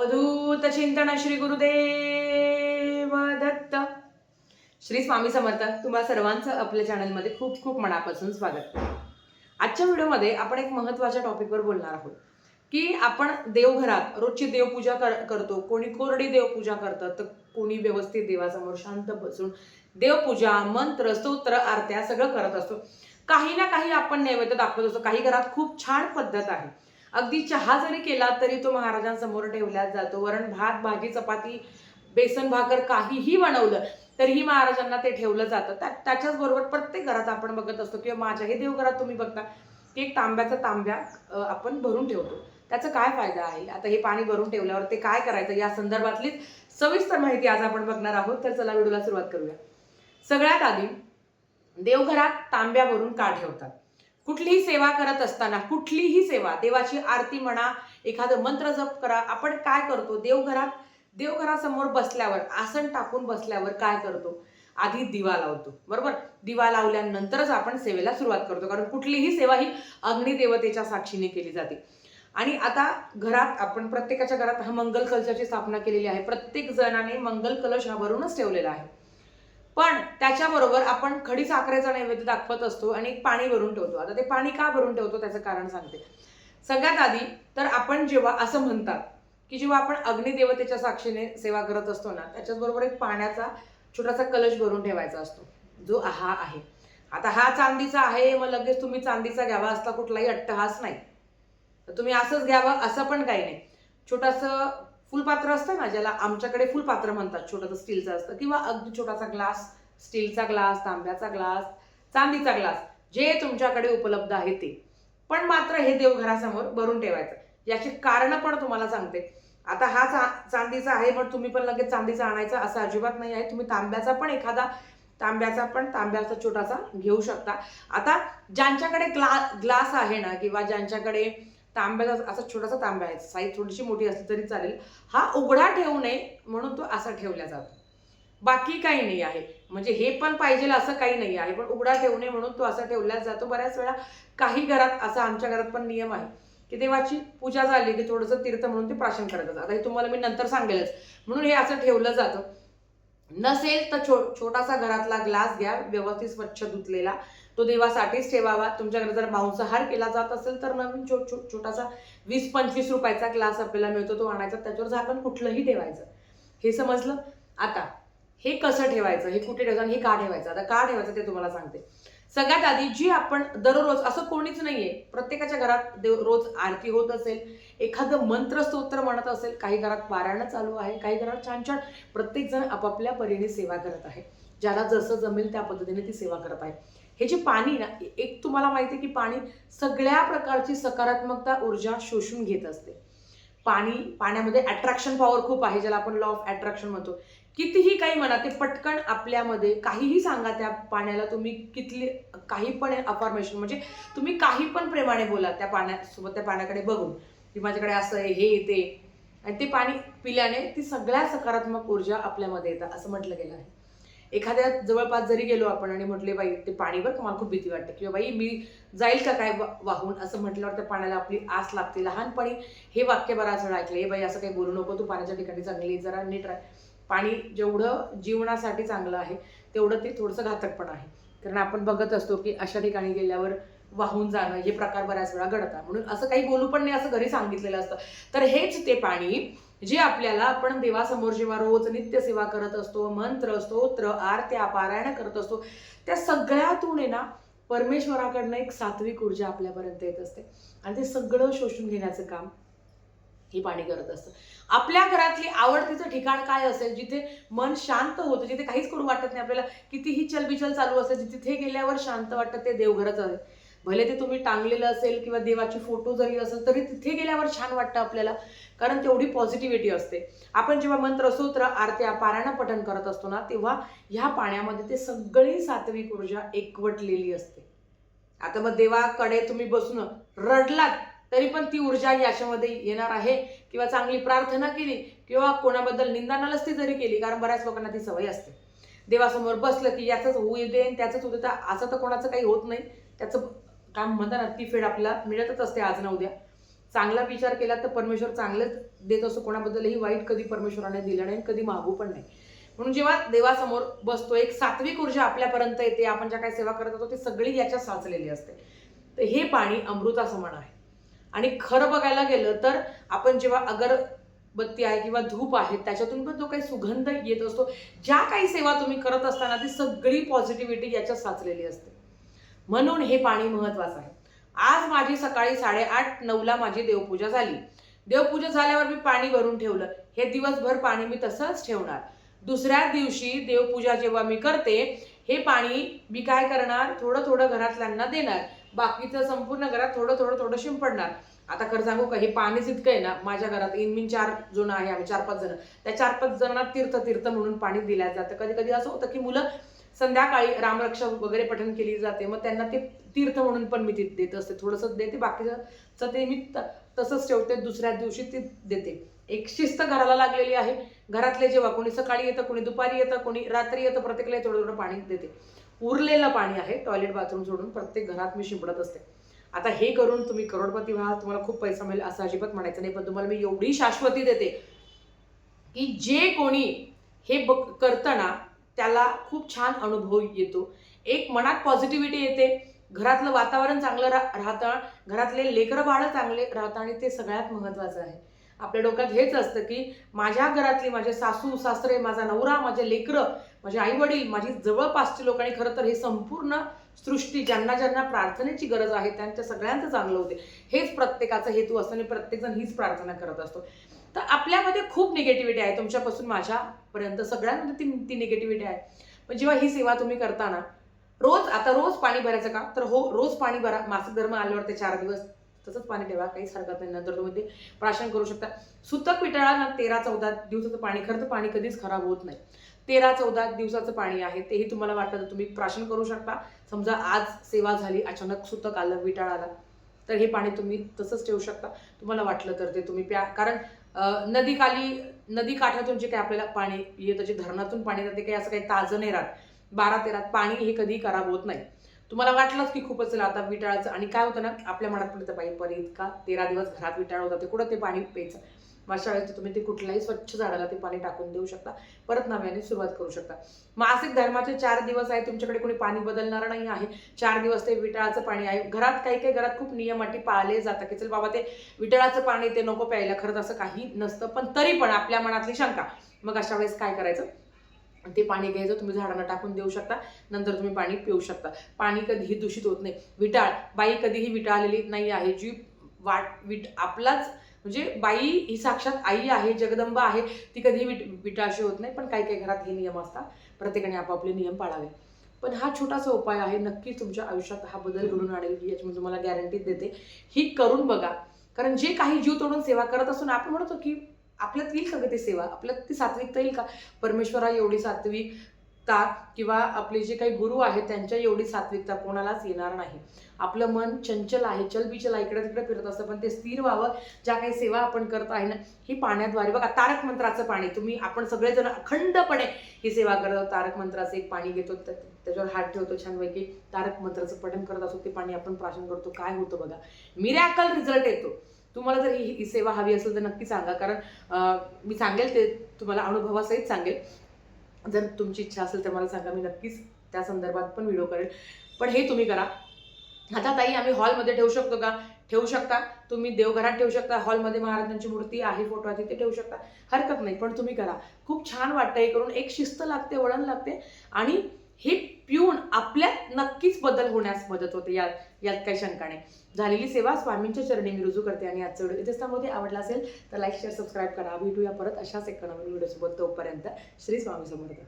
अवधूत चिंतन श्री गुरुदेव दत्त. श्री स्वामी समर्थ. तुम्हा सर्वांचं आपल्या चॅनलमध्ये खूप खूप मनापासून स्वागत. आजच्या व्हिडिओमध्ये आपण एक महत्त्वाच्या टॉपिकवर बोलणार आहोत की आपण देवघरात रोजची देवपूजा करतो. कोणी कोरडी देवपूजा करतं, तर कोणी व्यवस्थित देवासमोर शांत बसून देवपूजा, मंत्र, स्तोत्र, आरत्या सगळं करत असतो. काही ना काही आपण नैवेद्य दाखवत असतो. काही घरात खूप छान पद्धत आहे. अगदी चहा जरी केला तरी तो महाराजांसमोर ठेवला जातो. वरण भात, भाजी, चपाती, बेसन भाकर काहीही बनवलं तरीही महाराजांना ते ठेवलं जातं. त्याच्याच बरोबर प्रत्येक घरात आपण बघत असतो किंवा माझ्याही देवघरात तुम्ही बघता की एक तांब्याचा तांब्या आपण भरून ठेवतो. त्याचा काय फायदा आहे? आता हे पाणी भरून ठेवल्यावर ते काय करायचं या संदर्भातली सविस्तर माहिती आज आपण बघणार आहोत. तर चला व्हिडिओला सुरुवात करूया. सगळ्यात आधी देवघरात तांब्या भरून का ठेवतात? कुठलीही सेवा करत असताना, कुठलीही सेवा, देवाची आरती म्हणा, एखादं मंत्र जप करा, आपण काय करतो? देवघरासमोर बसल्यावर, आसन टाकून बसल्यावर काय करतो? आधी दिवा लावतो, बरोबर? दिवा लावल्यानंतरच आपण सेवेला सुरुवात करतो, कारण कुठलीही सेवा ही अग्निदेवतेच्या साक्षीने केली जाते. आणि आता घरात आपण प्रत्येकाच्या घरात हा मंगल कलशाची स्थापना केलेली आहे. प्रत्येक जणाने मंगल कलश हा भरूनच ठेवलेला आहे. पण त्याच्याबरोबर आपण खडी साखरेचा नैवेद्य दाखवत असतो आणि पाणी भरून ठेवतो. आता ते पाणी का भरून ठेवतो त्याचं कारण सांगते. सगळ्यात आधी तर आपण जेव्हा असं म्हणतात की जेव्हा आपण अग्निदेवतेच्या साक्षीने सेवा करत असतो ना, त्याच्याबरोबर एक पाण्याचा छोटासा कलश भरून ठेवायचा असतो, जो हा आहे. आता हा चांदीचा आहे, मग लगेच तुम्ही चांदीचा घ्यावा असता कुठलाही अट्टहास नाही. तर तुम्ही असंच घ्यावं असं पण काही नाही. छोटंसं फुलपात्र असतं ना, ज्याला आमच्याकडे फुलपात्र म्हणतात, छोटंसं स्टीलचं असतं, किंवा अगदी छोटासा ग्लास, स्टीलचा ग्लास, तांब्याचा ग्लास, चांदीचा ग्लास, जे तुमच्याकडे उपलब्ध आहे ते. पण मात्र हे देवघरासमोर भरून ठेवायचं. याची कारणं पण तुम्हाला सांगते. आता हा चांदीचा आहे, पण तुम्ही पण लगेच चांदीचा आणायचा असं अजिबात नाही आहे. तुम्ही तांब्याचा छोटासा घेऊ शकता. आता ज्यांच्याकडे ग्लास आहे ना, किंवा ज्यांच्याकडे तांब्याचा असा छोटासा तांब्या आहे, साईज थोडीशी मोठी असली तरी चालेल, हा उघडा ठेवू नये म्हणून तो असा ठेवला जातो. बाकी काही नाही आहे. म्हणजे हे पण पाहिजे असं काही नाही आहे, पण उघडा ठेवू नये म्हणून तो असा ठेवला जातो. बऱ्याच वेळा काही घरात, असा आमच्या घरात पण नियम आहे की देवाची पूजा झाली की थोडंसं तीर्थ म्हणून ते प्राशन करतात. आता हे तुम्हाला मी नंतर सांगेलच, म्हणून हे असं ठेवलं जातं. नसेल तर छोटासा घरातला ग्लास घ्या, व्यवस्थित स्वच्छ धुतलेला, तो देवासाठीच ठेवावा. तुमच्याकडे जर मांसाहार केला जात असेल तर नवीन छोटासा 20-25 रुपयाचा ग्लास आपल्याला मिळतो, तो आणायचा, त्याच्यावर झाकण कुठलंही ठेवायचं. हे समजलं? आता हे कसं ठेवायचं, हे कुठे ठेवायचं आणि हे का ठेवायचं? आता का ठेवायचं ते तुम्हाला सांगते. सगळ्यात आधी जी आपण दररोज, असं कोणीच नाहीये, प्रत्येकाच्या घरात रोज आरती होत असेल, एखादं मंत्र स्तोत्र म्हणत असेल, काही घरात पारायण चालू आहे, काही घरात छान छान प्रत्येक जण आपापल्या परीने सेवा करत आहे. ज्याला जसं जमेल त्या पद्धतीने ती सेवा करत आहे. हे जे पाणी ना, एक तुम्हाला माहिती आहे की पाणी सगळ्या प्रकारची सकारात्मकता ऊर्जा शोषून घेत असते. पाण्यामध्ये अट्रॅक्शन पॉवर खूप आहे, ज्याला आपण लॉ ऑफ अट्रॅक्शन म्हणतो. कितीही काही म्हणा, ते पटकन आपल्यामध्ये, काहीही सांगा त्या पाण्याला तुम्ही, काही पण अफर्मेशन, म्हणजे तुम्ही काही पण प्रेमाने बोला त्या पाण्यासोबत, त्या पाण्याकडे बघून की माझ्याकडे असं आहे, हे ते, आणि ते पाणी पिल्याने ती सगळ्या सकारात्मक ऊर्जा आपल्यामध्ये येतात असं म्हटलं गेलं आहे. एखाद्या जवळपास जरी गेलो आपण आणि म्हटले बाई ते पाणी बरं का, मला खूप भीती वाटते, किंवा बाई मी जाईल का काय वाहून, असं म्हटल्यावर त्या पाण्याला आपली आस लागते. लहानपणी हे वाक्य बराच वेळा ऐकले, बाई असं काही बोलू नको, तू पाण्याच्या ठिकाणी चांगली, जरा नीट राह. पाणी जेवढं जीवनासाठी चांगलं आहे तेवढं ते थोडंसं घातक पण आहे. कारण आपण बघत असतो की अशा ठिकाणी गेल्यावर वाहून जाणं हे प्रकार बऱ्याच वेळा घडतात. म्हणून असं काही बोलू पण नाही असं घरी सांगितलेलं असतं. तर हेच ते पाणी जे आपल्याला, आपण देवासमोर जेव्हा रोज नित्य सेवा करत असतो, मंत्र, स्तोत्र, आरत्या, पारायण करत असतो, त्या सगळ्यातून आहे ना, परमेश्वराकडनं एक सात्विक ऊर्जा आपल्यापर्यंत येत असते आणि ते सगळं शोषून घेण्याचं काम हे पाणी करत असतं. आपल्या घरातली आवडतीचं ठिकाण काय असेल, जिथे मन शांत होतं, जिथे काहीच करू वाटत नाही आपल्याला, कितीही चलबिचल चालू असेल, तिथे गेल्यावर शांत वाटतं, ते देवघरच आहे. भले ते तुम्ही टांगलेलं असेल किंवा देवाची फोटो जरी असेल तरी तिथे गेल्यावर छान वाटतं आपल्याला, कारण तेवढी पॉझिटिव्हिटी असते. आपण जेव्हा मंत्र, स्तोत्र, आरत्या, पारायण पठण करत असतो ना, तेव्हा ह्या पाण्यामध्ये ते सगळी सात्विक ऊर्जा एकवटलेली असते. आता मग देवाकडे तुम्ही बसून रडलात तरी पण ती ऊर्जा याच्यामध्ये येणार आहे, किंवा चांगली प्रार्थना केली किंवा कोणाबद्दल निंदानालस्ती जरी केली, कारण बऱ्याच लोकांना ती सवय असते, देवासमोर बसलं की याचंच होऊ दे त्याचंच होऊ दे, असं तर कोणाचं काही होत नाही, त्याचं काम म्हणतात ना, ती फेड आपल्याला मिळतच असते आज ना उद्या. चांगला विचार केला तर परमेश्वर चांगलंच देत असतो, कोणाबद्दलही वाईट कधी परमेश्वराने दिलं नाही, कधी मागू पण नाही. म्हणून जेव्हा देवासमोर बसतो, एक सात्विक ऊर्जा आपल्यापर्यंत येते, आपण ज्या काही सेवा करत होतो ती सगळी याच्यात साचलेली असते. तर हे पाणी अमृतासमान आहे. आणि खरं बघायला गेलं तर आपण जेव्हा अगरबत्ती आहे किंवा धूप आहे त्याच्यातून पण जो काही सुगंध येत असतो, ज्या काही सेवा तुम्ही करत असताना ती सगळी पॉझिटिव्हिटी याच्यात साचलेली असते. म्हणून हे पाणी महत्वाचं आहे. आज माझी सकाळी 8:30-9ला माझी देवपूजा झाली. देवपूजा झाल्यावर मी पाणी भरून ठेवलं. हे दिवसभर पाणी मी तसंच ठेवणार. दुसऱ्या दिवशी देवपूजा जेव्हा मी करते, हे पाणी मी काय करणार, थोडं थोडं घरातल्यांना देणार, बाकीचं संपूर्ण घरात थोडं थोडं थोडं शिंपडणार. आता खरं सांगू का, हे पाणीच इतकं आहे ना, माझ्या घरात इनमीन 4 जण आहे, आम्ही 4-5 जण, त्या 4-5 जणांना तीर्थ तीर्थ म्हणून पाणी दिलं जातं. कधी कधी असं होतं की मुलं संध्याकाळी रामरक्षा वगैरे पठण केली जाते, मग त्यांना ते तीर्थ म्हणून पण मी देत असते, थोडंसं देते, बाकीचं ते मी तसंच ठेवते, दुसऱ्या दिवशी ते देते. एक शिस्त घराला लागलेली आहे. घरातले जेव्हा कोणी सकाळी येतं, कोणी दुपारी येतं, कोणी रात्री येतं, प्रत्येकाला थोडं थोडं पाणी देते. उरलेलं पाणी आहे टॉयलेट बाथरूम सोडून प्रत्येक घरात मी शिंपडत असते. आता हे करून तुम्ही करोडपती व्हाल, तुम्हाला खूप पैसा मिळेल असं अजिबात म्हणायचं नाही, पण तुम्हाला मी एवढी शाश्वती देते की जे कोणी हे करतं ना त्याला खूप छान अनुभव येतो. एक मनात पॉझिटिव्हिटी येते, घरातलं वातावरण चांगलं राहतं, घरातले लेकरं बाळं चांगले राहतं, आणि ते सगळ्यात महत्त्वाचं आहे. आपल्या डोक्यात हेच असतं की माझ्या घरातली, माझे सासू सासरे, माझा नवरा, माझे लेकरं, माझे आई वडील, माझी जवळपासची लोक, आणि खरं तर हे संपूर्ण सृष्टी, ज्यांना ज्यांना प्रार्थनेची गरज आहे त्यांच्या सगळ्यांचं चांगलं होते, हेच प्रत्येकाचा हेतू असतो आणि प्रत्येकजण हीच प्रार्थना करत असतो. तर आपल्यामध्ये खूप निगेटिव्हिटी आहे, तुमच्यापासून माझ्यापर्यंत सगळ्यांमध्ये ती निगेटिव्हिटी आहे. पण जेव्हा ही सेवा तुम्ही करताना रोज पाणी भरायचं का, तर हो, रोज पाणी भरा. मासिक धर्म आल्यावर ते 4 दिवस तसंच पाणी ठेवा, काहीच हरकत नाही. नंतर तुम्ही ते प्राशन करू शकता. सुतक विटाळा ना 13-14 दिवसाचं पाणी, खरं तर पाणी कधीच खराब होत नाही. 13-14 दिवसाचं पाणी आहे, तेही तुम्हाला वाटतं तर तुम्ही प्राशन करू शकता. समजा आज सेवा झाली, अचानक सुतक आलं, विटाळ आला, तर हे पाणी तुम्ही तसंच ठेवू शकता. तुम्हाला वाटलं तर ते तुम्ही प्या. कारण नदी काठातून जे काही आपल्याला पाणी येतं, जे धरणातून पाणी येतं, ते काही असं काही ताजं नाही राहत. 12-13 पाणी हे कधी खराब होत नाही. तुम्हाला वाटलंच की खूपच आता विटाळाचं, आणि काय होतं ना, आपल्या मनात पडतं बाई परी इतका 13 दिवस घरात विटाळ होता, ते कुठं ते पाणी प्यायचं. अशा वेळेस तुम्ही ते कुठल्याही स्वच्छ झाडाला ते पाणी टाकून देऊ शकता, परत नव्याने सुरुवात करू शकता. मासिक धर्माचे 4 दिवस आहे, तुमच्याकडे कोणी पाणी बदलणार नाही आहे. 4 दिवस ते विटाळाचं पाणी आहे. घरात काही घरात खूप नियम अटी पाळले जातात की चल बाबा ते विटाळाचं पाणी ते नको प्यायला, खरंच असं काही नसतं, पण तरी पण आपल्या मनातली शंका. मग अशा वेळेस काय करायचं, ते पाणी घ्यायचं, तुम्ही झाडांना टाकून देऊ शकता, नंतर तुम्ही पाणी पिऊ शकता. पाणी कधीही दूषित होत नाही. विटाळ बाई कधीही विटाळलेली नाही आहे. जी आपलाच म्हणजे बाई ही साक्षात आई आहे, जगदंबा आहे, ती कधीही विटाळशी होत नाही. पण काही घरात हे नियम असतात, प्रत्येकाने आपापले नियम पाळावे. पण हा छोटासा उपाय आहे, नक्की तुमच्या आयुष्यात हा बदल घडून आणेल, याची मी तुम्हाला गॅरंटी देते. ही करून बघा. कारण जे काही जीव तोडून सेवा करत असून आपण म्हणतो की आपल्यात येईल का ती सेवा, आपल्यात ती सात्विकता येईल का? परमेश्वरा एवढी सात्विकता किंवा आपले जे काही गुरु आहेत त्यांच्या एवढी सात्विकता कोणालाच येणार नाही. आपलं मन चंचल आहे, चलबिचल इकडे तिकडे फिरत असतं, पण ते स्थिर व्हावं. ज्या काही सेवा आपण करत आहे ना, ही पाण्याद्वारे. बघा, तारक मंत्राचं पाणी आपण सगळेजण अखंडपणे ही सेवा करतो. तारक मंत्राचं एक पाणी घेतो, त्याच्यावर हात ठेवतो, छानपैकी तारक मंत्राचं पठण करत असतो, ते पाणी आपण प्राशन करतो. काय होतं बघा, मिरॅकल रिझल्ट येतो. तुम्हाला जर ही सेवा हवी असेल तर नक्की सांगा, कारण मी सांगेल ते तुम्हाला अनुभवासहित सांगेल. जर तुमची इच्छा असेल तर मला सांगा, मी नक्कीच त्या संदर्भात पण व्हिडिओ करेल. पण हे तुम्ही करा. आता ताई आम्ही हॉलमध्ये ठेवू शकतो का? ठेवू शकता. तुम्ही देवघरात ठेवू शकता, हॉलमध्ये महाराजांची मूर्ती आहे, फोटो आहे, तिथे ठेवू शकता, हरकत नाही. पण तुम्ही करा, खूप छान वाटतं हे करून. एक शिस्त लागते, वळण लागते, आणि हे पिऊन आपल्यात नक्कीच बदल होण्यास मदत होते, यात काही शंका नाही. झालेली सेवा स्वामींच्या चरणी मी रुजू करते. आणि आजचा व्हिडिओ इथेच थांबवते. आवडला असेल तर लाईक शेअर सबस्क्राईब करा. भेटूया परत अशाच एक नवीन व्हिडिओसोबत. तोपर्यंत श्री स्वामी समर्थ.